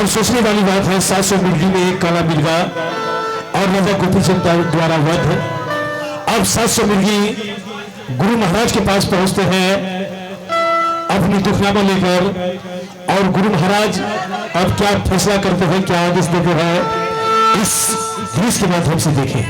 और सोचने वाली बात है 700 मिर्गी में एक काला मिर्गा और राजा गोपीचंद द्वारा वध। अब 700 मिर्गी गुरु महाराज के पास पहुंचते हैं अपनी दुखनामा लेकर, और गुरु महाराज अब क्या फैसला करते हैं, क्या आदेश देते हैं, इस दृश्य के माध्यम से देखें।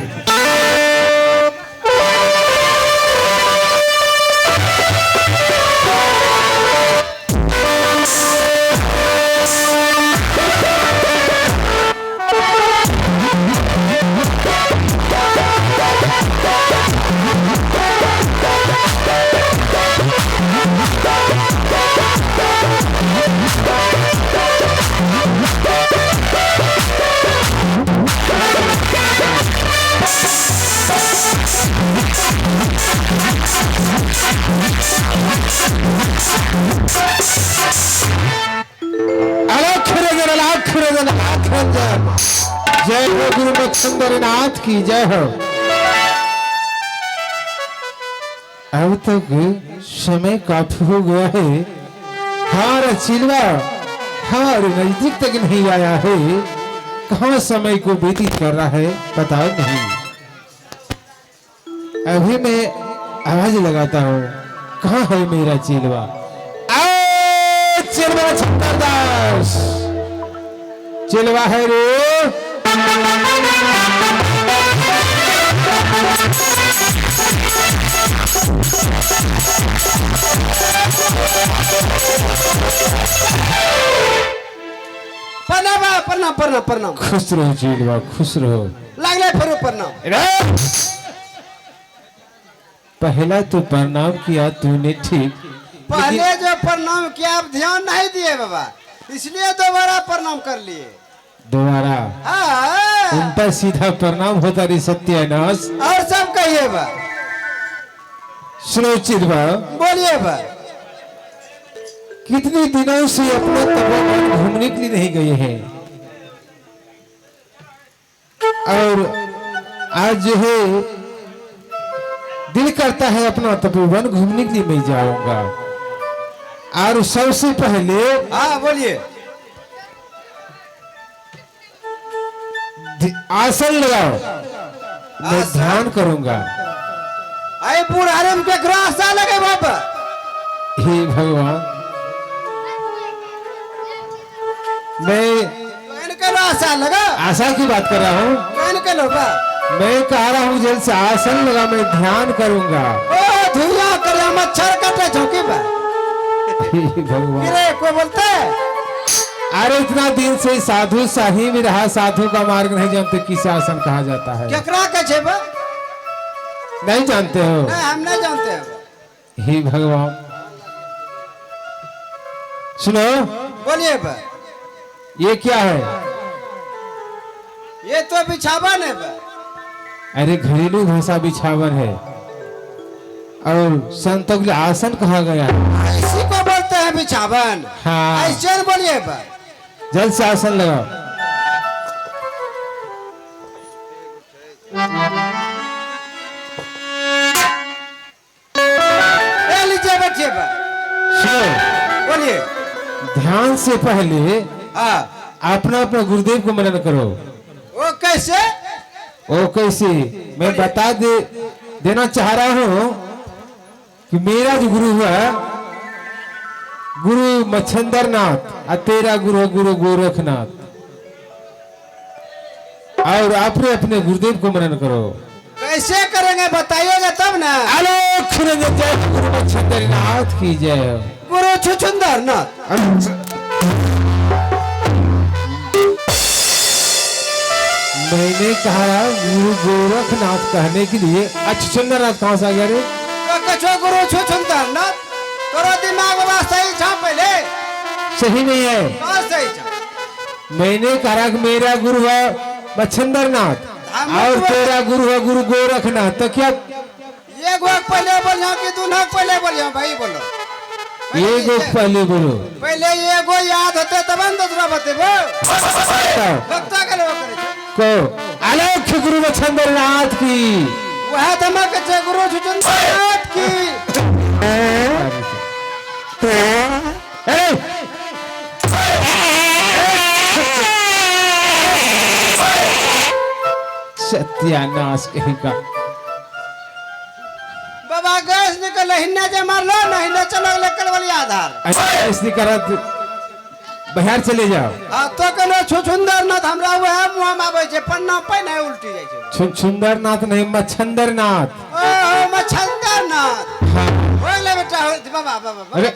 जय हो गुरु मच्छिंद्रनाथ की जय हो। अब तक समय काफी हो गया है, हमारा चिलवा हमारे नजदीक तक नहीं आया है। कहाँ समय को व्यतीत कर रहा है पता नहीं। अभी मैं आवाज लगाता हूँ, कहाँ है मेरा चिलवा? चिलवा छत्तरदास, चिलवा है रे। प्रणाम प्रणाम प्रणाम प्रणाम। खुश रहो चिलवा, खुश रहो। लागले फिर प्रणाम। पहला तो प्रणाम किया तूने ठीक, पहले जो प्रणाम किया आप ध्यान नहीं दिए बाबा, इसलिए दोबारा प्रणाम कर लिए। दोबारा उल्टा सीधा प्रणाम होता रे सत्यानाश। और सब कहिए बा। सुनो चिलवा, बोलिए बा। कितने दिनों से अपना तपोवन घूमने के लिए नहीं गए हैं, और आज जो है दिल करता है अपना तपोवन घूमने के लिए मैं जाऊंगा। और सबसे पहले बोलिए। आसन लगाओ, मैं ध्यान करूंगा। अरे बुढ़ारे में क्या आशा लगे बाबा? हे भगवान, मैं आशा लगा। आशा की बात कर रहा हूँ। मैं कह रहा हूँ जल्द से आसन लगा, मैं ध्यान करूंगा। ओ धुआं करे मच्छर काटे झोंके बा। भगवान कोई बोलता है? अरे इतना दिन से साधु साही में रहा, साधु का मार्ग नहीं जानते किसे आसन कहा जाता है। केकरा कहे बा? नहीं जानते हो? नहीं, हम नहीं जानते हैं। हे भगवान, सुनो। बोलिए बा। ये क्या है? ये तो बिछावन है बा। अरे घरेलू भाषा बिछावन है, और संतों के लिए आसन कहा गया है। इसी को बोलते हैं बिछावन। हाँ, ऐसे बोलिए बा। जल्द से आसन लगाओ। लीजिए बैठिए बा। सुनो, बोलिए। ध्यान से पहले अपना अपना गुरुदेव को मनन करो। वो कैसे? ओ कैसे, मैं बता देना चाह रहा हूँ कि मेरा जो गुरु हुआ गुरु मच्छिंद्रनाथ, और तेरा गुरु है गुरु गोरखनाथ। और अपने अपने गुरुदेव को मनन करो। कैसे करेंगे बताइएगा तब ना। आलोक जय गुरु मच्छिंद्रनाथ की जय। गुरु छुछुंदरनाथ। मैंने कहा गुरु गोरखनाथ कहने के लिए छुछुंदरनाथ कहाँ से आ गया रे? कछो गुरु छुछुंदरनाथ। तोरा दिमाग में सही था पहले? सही नहीं है। कहाँ सही था? मैंने कहा कि मेरा गुरु है मच्छिंद्रनाथ और तेरा गुरु है गुरु गोरखनाथ, तो क्या ये गो पहले बोलिया कि दूल्हा पहले बोलिया? भाई बोलो। ये गो पहले बोलो। पहले ये गो याद होते तब न दूसरा बतेबो। भक्ता के लोग करे को आलोक गुरु मच्छिंद्रनाथ की। वह धमक से गुरु छुछुंदरनाथ की। सत्यानाश कहीं का। बाबा गैस निकल हिन्ने जे मारलो ना हिन्ने चलो लेकर वाली आधार ऐसी करत बाहर चले जाओ। आ तो कनो छुछुंदर नाथ हमरा वह मुंह में आवे छे पन्ना पैने उल्टी जाय छे। छुंदर नाथ नहीं मच्छंदर नाथ। ओ मच्छंदर नाथ। हाँ। हो ले बेटा हो बाबा बाबा अरे।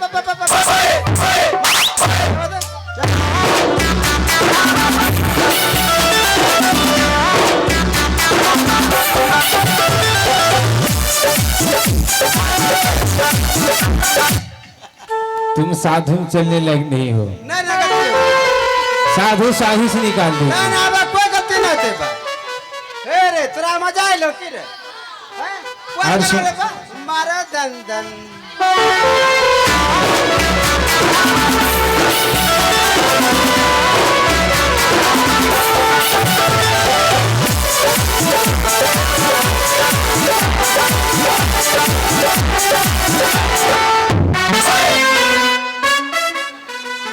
तुम साधु चलने लायक नहीं हो। नहीं नहीं साधु साधु से निकाल दो। ना ना बा कोई गलती नहीं थे बा। हे रे तेरा मजा आइलो की रे? हैं? और कोई सुन- करे बा? मारे दन दन।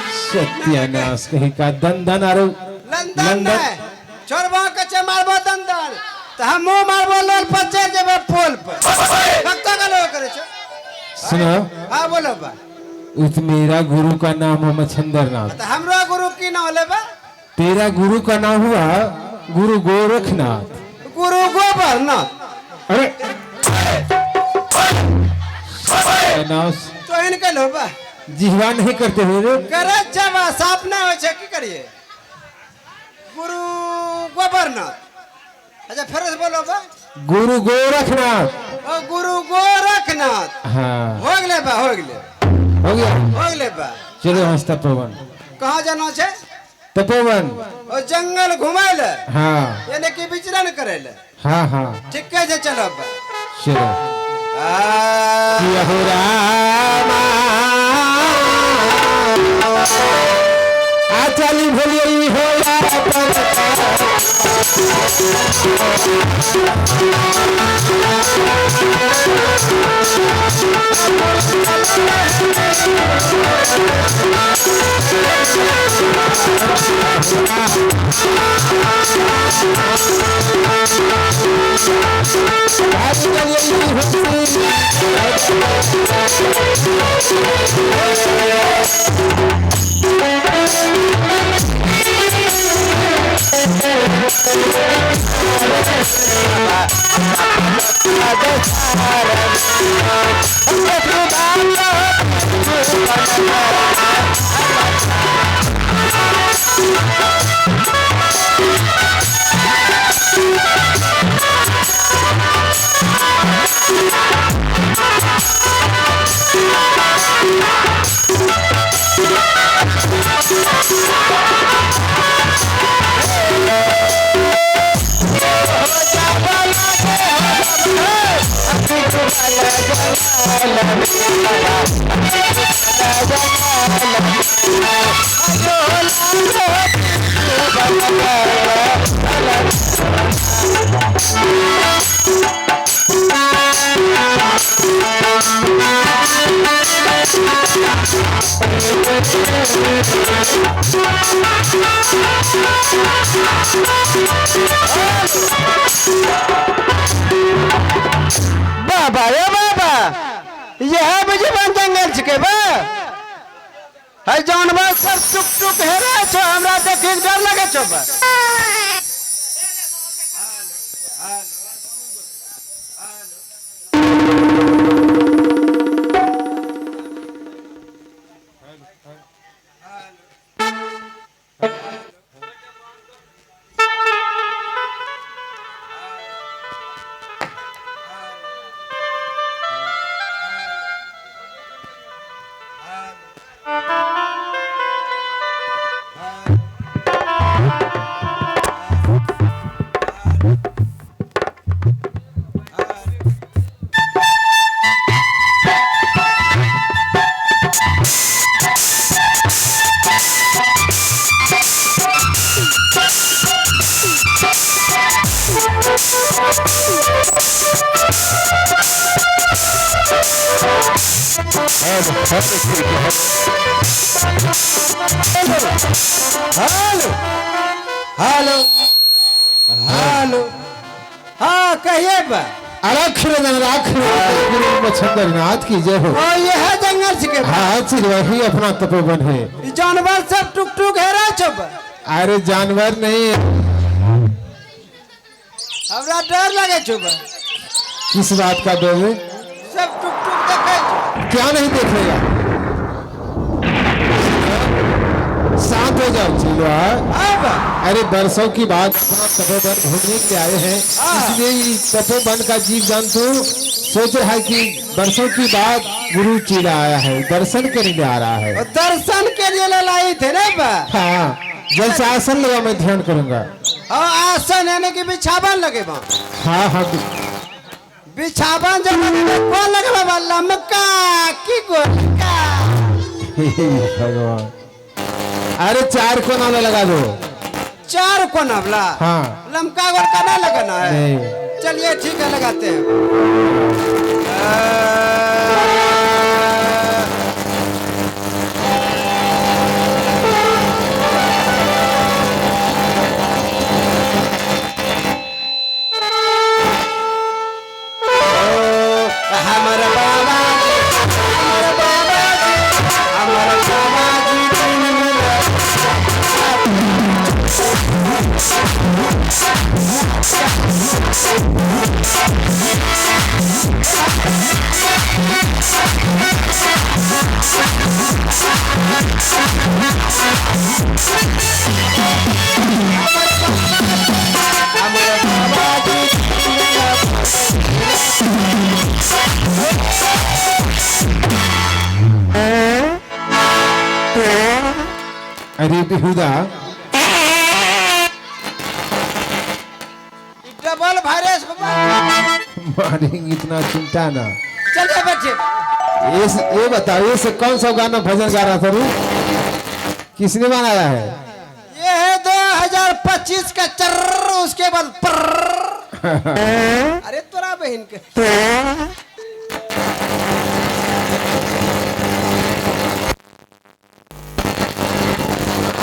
सत्यानाश कहीं का दंदन आरो लंदन में छोरबा के चे मारबो दंदन त हम मुंह मारबो लोल पर चढ़ जेबे पोल पर भक्त गलो करे छे। सुनो हां बोलो बा। उस मेरा गुरु का नाम है मच्छंदर नाथ। त हमरो गुरु की नाम ले बा? तेरा गुरु का नाम हुआ गुरु गोरखनाथ। गुरु गोबरनाथ। अरे सत्यानाश तो इनके लो बा जिहवा नहीं करते हुए रे। करे जब साफ ना होय छे की करिए? गुरु गोबरनाथ। अच्छा फिर से बोलो बा। गुरु गोरखनाथ। ओ गुरु गोरखनाथ। हाँ हो गले बा हो गले। हो गया। हो गले बा। चलो हंस तपोवन। कहाँ जाना छे? तपोवन। ओ जंगल घुमाए ले हाँ यानी कि विचरण करे ले। हाँ हाँ ठीक है जे चलो बा। चलो। किया हो रामा आचाली भोलिए हो बाबा ए बाबा यह मुझे बन जंगल छिके बा। है जानवर सब टुक टुक हेरे छो हमरा देख के डर लगे छो बा। हेलो हेलो हेलो हाँ कहिए बा। गुरु मच्छंदर नाथ की जय हो। ओ ये है जंगल से के बा। हाँ चिर वही अपना तपोवन है। ई जानवर सब टुक टुक हेरा छो बा। अरे जानवर नहीं, हमरा डर लगे छो बा। किस बात का डर है? सब टुक टुक देखे छो। क्या नहीं देखेगा? शांत हो जाओ चिल्वा। हाँ बा। अरे बरसों की बात अपना तपोवन घूमने के लिए आए हैं, इसलिए इस तपोवन का जीव जंतु सोच रहा है कि बरसों की बाद गुरु चीला आया है, दर्शन करने आ रहा है। और दर्शन के लिए लाई थे ना बा। हाँ जैसे आसन लगा मैं ध्यान करूंगा। और आसन यानी कि बिछावन लगे बा। हाँ हाँ बिछावन जब कौन लगे बा? लमका की गोलका। भगवान, अरे 4 कोना में लगा दो। 4 को नवला। हाँ लमका गोलका ना लगाना है। नहीं। चलिए ठीक है लगाते हैं। हमारा बाबा जी, हमारा बाबा जी, हमारा बाबा अरे बेहुदा, डबल वायरस मारेंगे इतना चिंता ना। चलिए बच्चे। ये बताओ ये से कौन सा गाना भजन गा रहा था रू? किसने बनाया है? ये है 2025 का चर्र, उसके बाद पर्र। अरे तोरा बहन के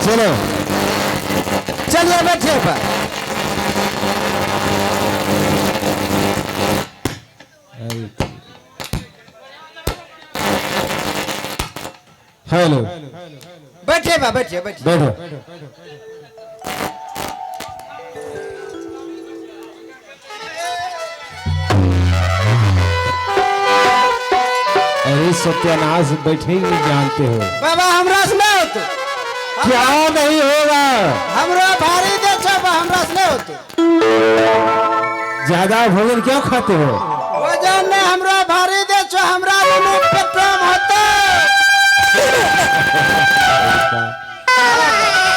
चलो चलिए बैठे बा। हेलो बैठे बा, बैठिए बैठिए। बैठो। अरे सत्यानाश बैठे ही नहीं जानते हो। बाबा हमरा से नहीं होतो। क्या नहीं होगा? हमरा भारी दे छो बा, हमरा से नहीं होतो। ज्यादा भोजन क्यों खाते हो? वजन ने हमरा भारी दे छो, हमरा दोनों पेट्रोल होतो।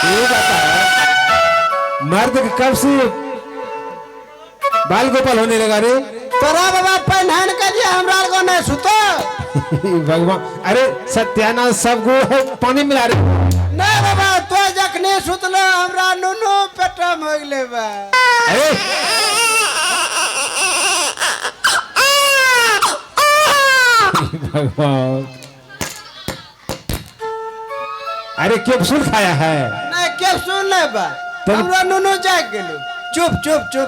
ये बता, मर्द के कब से बाल गोपाल होने लगा रे? तोरा बाबा पहनान के लिए हमरा को नहीं सुतो। भगवान, अरे सत्यानाश सब गो है पानी मिला रहे। नहीं बाबा तो जखने सुतलो हमरा नुनु पेट्रोल हो गले बा। अरे भगवान, अरे कैप्सूल खाया है? नहीं कैप्सूल नहीं बा, हमरा नुनु जाग गेलो। चुप चुप चुप।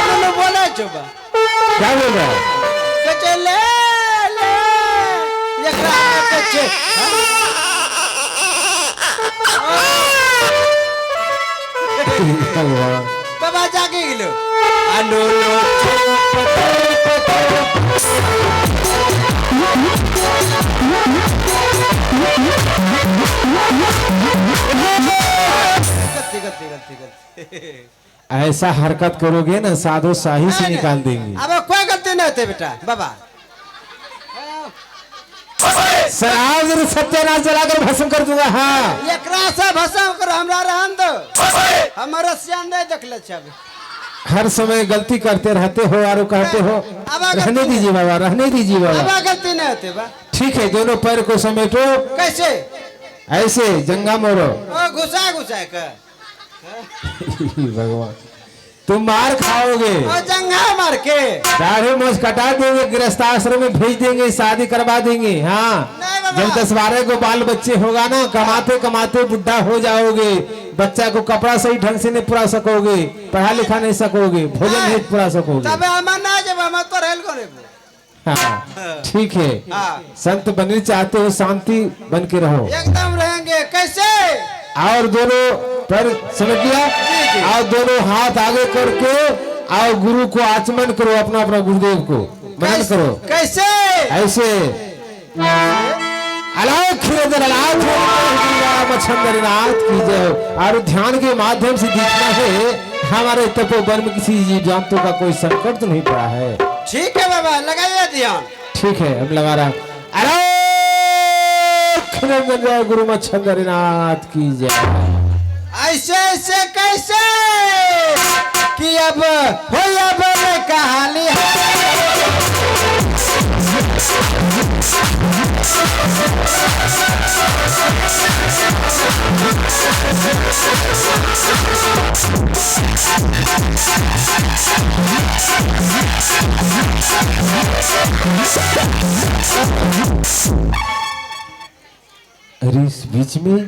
नुनु बोले चुप। क्या बोल रहा है? कचे ले ले एकरा कचे। भगवान, बाबा जागे गेलो। नुनु गलती गलती गलती गलती। ऐसा हरकत करोगे ना साधु शाही से निकाल देंगे। अब कोई गलती नहीं होती बेटा। बाबा शराब सत्यानाश जलाकर भस्म कर दूंगा। हाँ एकरा से भस्म कर, हमरा रहन दो। हमारा सियान नहीं देख ले छब। हर समय गलती करते रहते हो और कहते हो। रहने दीजिए बाबा, रहने दीजिए बाबा। अब गलती नहीं होती बा। ठीक है, दोनों पैर को समेटो। कैसे? ऐसे जंगा मोड़ो। ओ घुसा घुसा कर। भगवान, तुम मार खाओगे। ओ जंगा मार के दाढ़ी मोछ कटा देंगे, गृहस्थ आश्रम में भेज देंगे, शादी करवा देंगे। हाँ नहीं जब 10-12 को बाल बच्चे होगा ना, कमाते कमाते बुढ़ा हो जाओगे, बच्चा को कपड़ा सही ढंग से नहीं पुरा सकोगे, पढ़ा लिखा नहीं सकोगे, भोजन नहीं पुरा सकोगे। तबे हम ना जब हम तो रेल करे। हाँ ठीक है। हाँ। संत बनना चाहते हो, शांति बन के रहो। एकदम रहेंगे। कैसे? और दोनों पर समझ गया, और दोनों हाथ आगे करके और गुरु को आचमन करो, अपना अपना गुरुदेव को मनन करो। कैसे? ऐसे अलाख मच्छंदरनाथ की जय। और ध्यान के माध्यम से दिखना है हमारे तपोवन में किसी जीव जंतु का कोई संकट तो नहीं पड़ा है। ठीक है बाबा, लगाइए ध्यान। ठीक है, हम लगा रहा। जय गुरु मच्छंदरनाथ की जय। ऐसे ऐसे कैसे कि अब हो अब कहानी अरे इस बीच में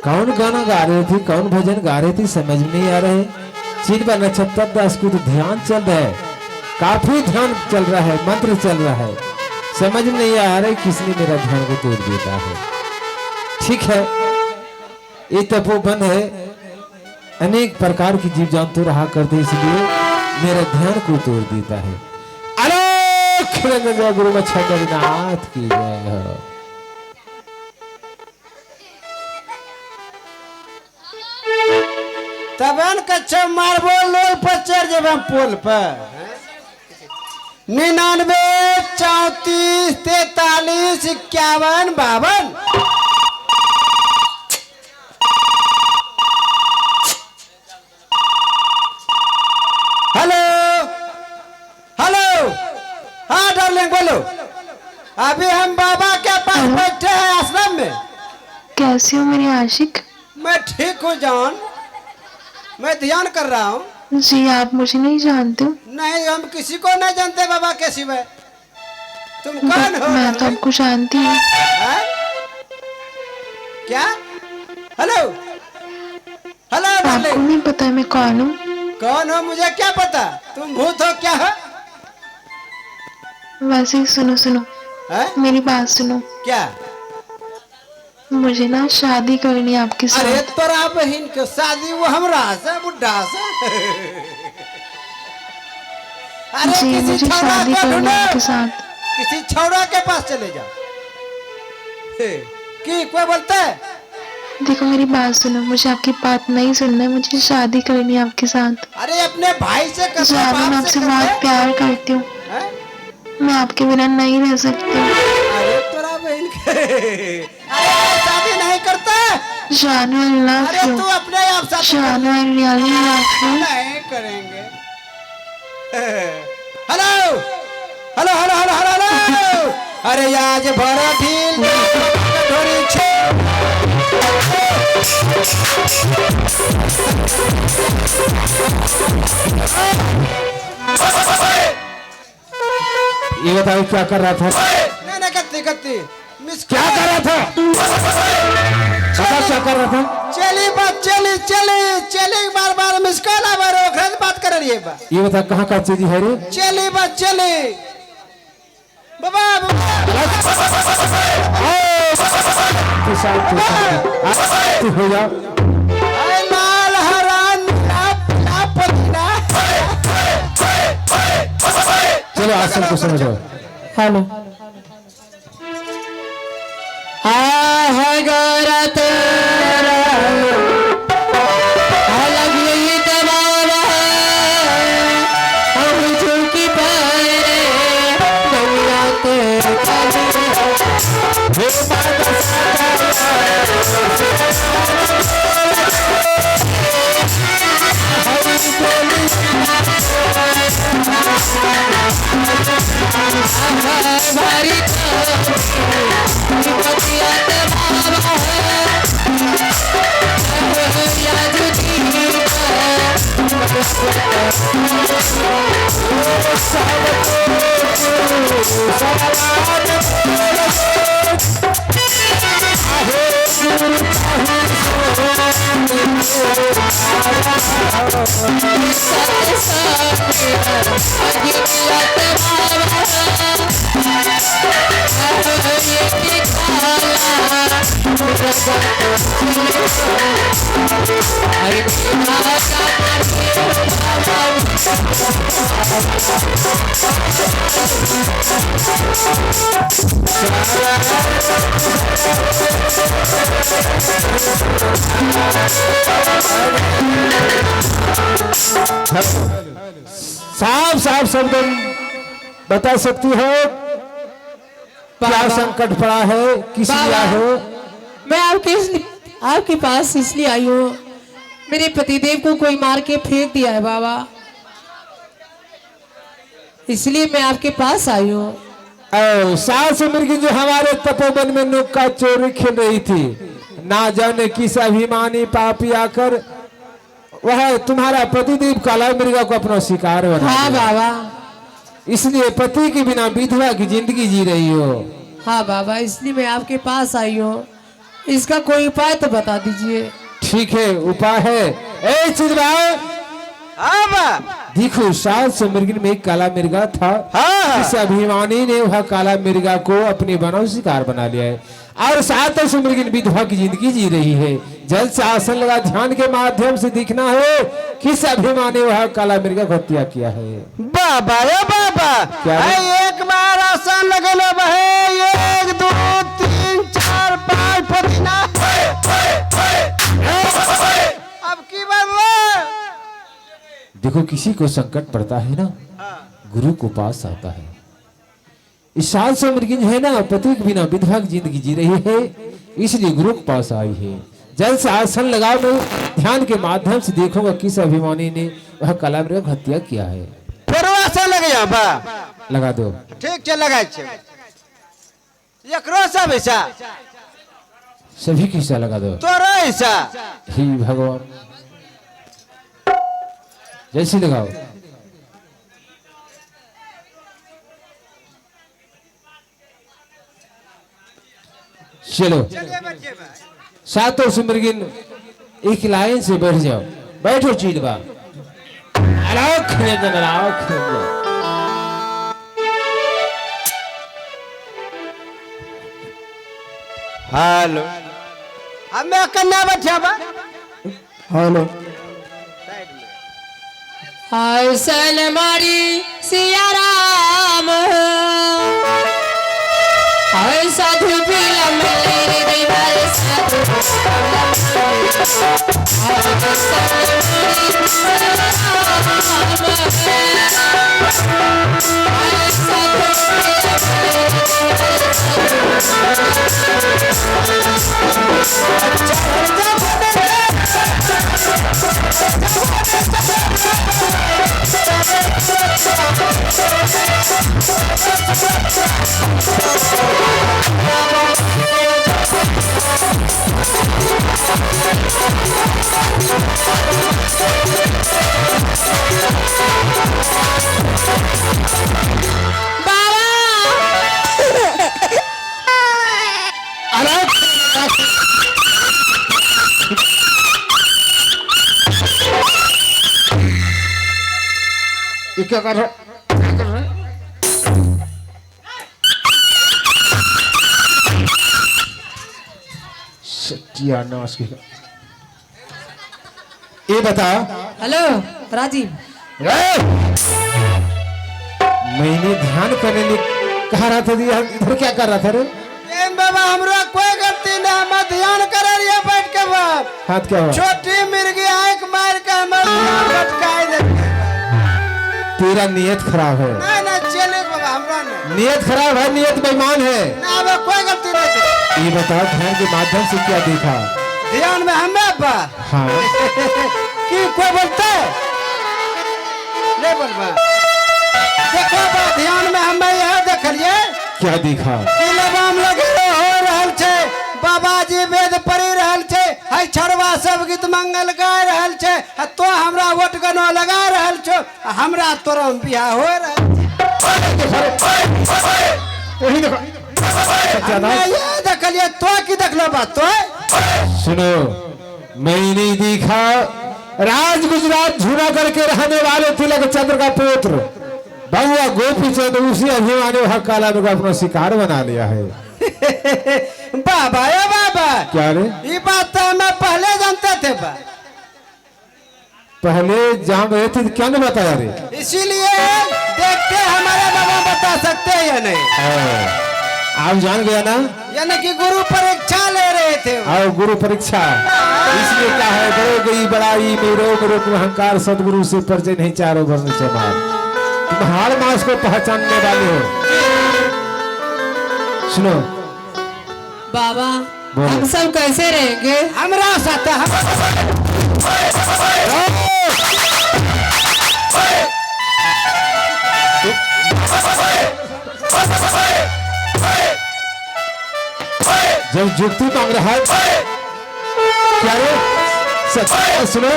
कौन गाना गा रहे थे, कौन भजन गा रहे थे, समझ में नहीं आ रहे। चिन्ह नक्षत्र दास को तो ध्यान चल रहा है, काफी ध्यान चल रहा है, मंत्र चल रहा है, समझ में नहीं आ रहा है किसने मेरा ध्यान को तोड़ देता है। ठीक है, ये तपोवन है, अनेक प्रकार की जीव जंतु रहा करते, इसलिए मेरा ध्यान को तोड़ देता है। अलोक गुरु मच्छंदरनाथ की जय हो। तबन कच्चा मारबो लोल पर चढ़ जब पोल पर 99 34 43 51 52। हेलो हेलो, हाँ डार्लिंग बोलो। अभी हम बाबा के पास बैठे हैं आश्रम में। कैसे हो मेरे आशिक? मैं ठीक हूँ जान, मैं ध्यान कर रहा हूँ। जी आप मुझे नहीं जानते हो? नहीं, हम किसी को नहीं जानते बाबा के सिवाय। तुम कौन हो? मैं तो आपको जानती हूँ। क्या? हेलो हेलो आपको डार्लिंग। नहीं पता मैं कौन हूँ? कौन हो मुझे क्या पता, तुम भूत हो क्या हो? वैसे ही सुनो सुनो, है? मेरी बात सुनो। क्या? मुझे ना शादी करनी है आपके साथ। अरे तोरा बहन के शादी वो हमरा से बुढ़ा से। अरे जी किसी मुझे छौड़ा शादी को करनी ढूंढो, है आपके साथ। किसी छौड़ा के पास चले जाओ। कि कोई बोलता है? देखो मेरी बात सुनो, मुझे आपकी बात नहीं सुनना है, मुझे शादी करनी है आपके साथ। अरे अपने भाई से कर, जानो मैं आपसे बहुत प्यार करती हूँ, मैं आपके बिना नहीं रह सकती। अरे तोरा बहन के अरे शादी नहीं करता। जानो आई लव अरे यू। तू अपने आप शादी जानो आई रियली लव यू। नहीं करेंगे। Hello hello hello hello hello hello. अरे आज भरा ढील थोड़ी ये बताओ क्या कर रहा था? नहीं कत्ती कत्ती मिस क्या कर रहा था? क्या कर रहा था? चली बात चली चली चली बार बार मिस कॉल आ बार बात कर रही है बा। ये बता कहाँ का चीज है रे? चली बात चली बाबा तू हो जा। लाल हरान चलो आसन को समझो। हेलो है गौरा तेरा अलग ही दबावा हम झुकी पाए गौरा भारी साफ साफ शब्द बता सकती हो क्या संकट पड़ा है, किस लिए आए हो? मैं आपके पास इसलिए आई हूँ, मेरे पतिदेव को कोई मार के फेंक दिया है बाबा, इसलिए मैं आपके पास आई हूँ। सास मृगी जो हमारे तपोवन में नुक्का चोरी खेल रही थी, ना जाने किस अभिमानी पापी आकर वह तुम्हारा पतिदेव काला मृगा को अपना शिकार बना हाँ दिया। बाबा, इसलिए पति के बिना विधवा की जिंदगी जी रही हो। हाँ बाबा, इसलिए मैं आपके पास आई हूँ, इसका कोई उपाय तो बता दीजिए। ठीक है, उपाय है। ए चिदराव, हाँ बा, देखो सास मृगिन में एक काला मिर्गा था। हाँ। इस अभिमानी ने वह काला मिर्गा को अपने बनाव शिकार बना लिया है और सात मृगिन विधवा की जिंदगी जी रही है। जल से आसन लगा ध्यान के माध्यम से दिखना है किस अभिमानी वह काला मिर्गा को हत्या किया है। बाबा ये बाबा, क्या है? एक बार आसान लगेलो बहे, 1 2 3 4 5 पतिना अब की बाबा। देखो किसी को संकट पड़ता है ना, गुरु को पास आता है। इस सात मृगिन है ना, पति के बिना विधवा की जिंदगी जी रही है, इसलिए गुरु के पास आई है। जल से आसन लगाओ, मैं ध्यान के माध्यम से देखूंगा किस अभिमानी ने वह काला मृगा को हत्या किया है। फिर आसान लगे यहाँ बा, लगा दो। ठीक चल लगा एकरो सब ऐसा सभी की हिस्सा लगा दो। तोरा ऐसा हे भगवान, जैसी लगाओ। चलो सातों सुमरगिन एक लाइन से बैठ जाओ। बैठो चीड़वा, आराख निरंजन, आराख निरंजन। हेलो, अब मैं कन्या बैठा बा। हेलो, हाय सलमारी सिया राम, हाय साधु फिल्म देवर साधु ये क्या कर रहा? सत्यानाश की। ये बता, हेलो राजीव, मैंने ध्यान करने लिए कहा रहा था, इधर क्या कर रहा था रे? बाबा हमरा कोई गलती ना, हम ध्यान कर रही बैठ के बा। हाथ क्या हुआ? छोटी मिर्गी आंख मार के हमर ध्यान भटकाई दे। तेरा नियत खराब है। ना ना चले बाबा, हमरा ना नियत खराब है, नियत बेईमान है। ना अब कोई गलती नहीं। ये बताओ ध्यान के माध्यम से क्या देखा? ध्यान में हमें बा। हाँ। की कोई बोलता है? नहीं बोलबा। देखो बा, ध्यान में हमें यह देखलिए। क्या देखा? कि लगाम लगे हो रहल छे, बाबा जी वेद पढ़ी रहल छे, हई पिछड़वा सब गीत मंगल गा रहल छे आ तो हमरा वोट गनो लगा रहल छो आ हमरा तोरा में बियाह हो रहल वही देखो मैं ये देखलिए तो की देखलो बात तो सुनो, मैं नहीं दिखा राज गुजरात झूरा करके रहने वाले तिलक चंद्र का पुत्र बहुआ गोपी चंद उसी अभिमानी वहां काला को अपना शिकार बना लिया है। बाबा ये बाबा क्या रे? ये बात तो मैं पहले जानते थे बा पहले जान रहे थे क्या नहीं बताया रे? इसीलिए देखते हमारे बाबा बता सकते हैं या नहीं? आप जान गया ना? यानी कि गुरु परीक्षा ले रहे थे आओ गुरु परीक्षा इसलिए क्या है बड़ो गई बड़ाई मेरो मेरो अहंकार सदगुरु से परिचय नहीं चारों वर्ण से मार तुम हार मास को पहचानने वाले हो। सुनो बाबा बोलो। हम सब कैसे रहेंगे? हमरा साथ जब जुक्ति मांग रहा है क्या रे? सच सुनो,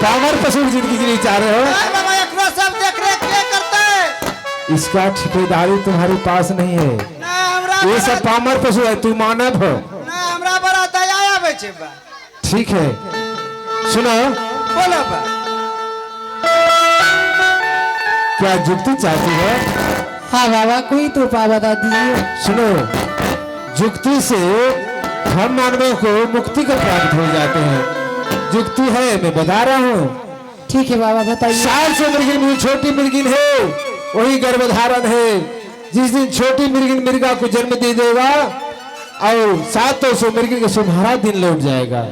पावर पशु जिंदगी जीनी चाह रहे हो? बाबा एकरो सब देख रेख के करता है इसका ठेकेदारी तुम्हारे पास नहीं है। ना हमरा ये सब पामर पशु है, तू मानव हो। ना हमरा बड़ा दया आवे छे बा ठीक है सुनो, बोलो बा क्या जुक्ति चाहती है? हाँ बाबा कोई तो उपाय बता दीजिए। सुनो, जुक्ति से हम मानवों को मुक्ति का प्राप्त हो जाते हैं। जुक्ति है मैं बता रहा हूँ। ठीक है बाबा बताइए। 700 मृगिन में छोटी मृगिन है वही गर्भधारण है। जिस दिन छोटी मृगिन मृगा को जन्म दे देगा और 700 मृगिन का सुनहरा दिन लौट जाएगा।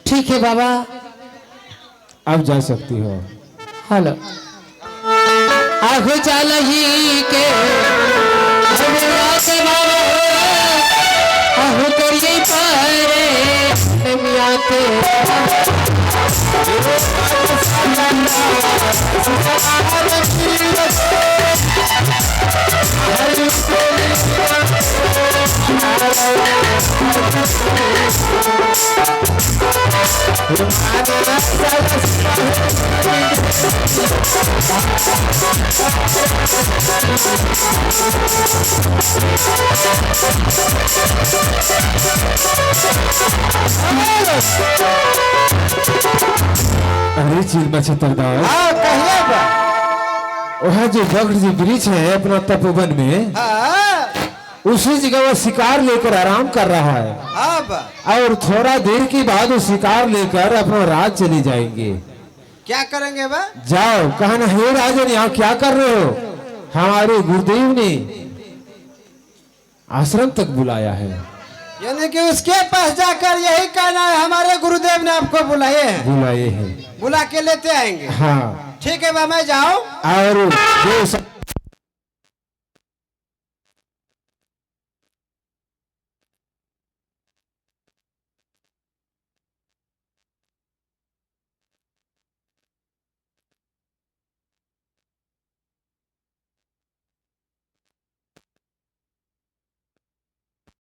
ठीक है बाबा। अब जा सकती हो। हेलो आहो चल ही के आहो करिए पारे मियां के अरे चील मछेतरदार, हाँ कहिए बा वहाँ जो बगड़ जी वृक्ष है अपना तपोवन में, हाँ उसी जगह वो शिकार लेकर आराम कर रहा है हाँ बा और थोड़ा देर के बाद वो शिकार लेकर अपना राज चले जाएंगे। क्या करेंगे बा जाओ कहना हे राजन यहाँ क्या कर रहे हो? हमारे गुरुदेव ने आश्रम तक बुलाया है। यानी कि उसके पास जाकर यही कहना है हमारे गुरुदेव ने आपको बुलाए हैं, बुलाए हैं बुला के लेते आएंगे। हाँ। ठीक है बा मैं जाऊं और जो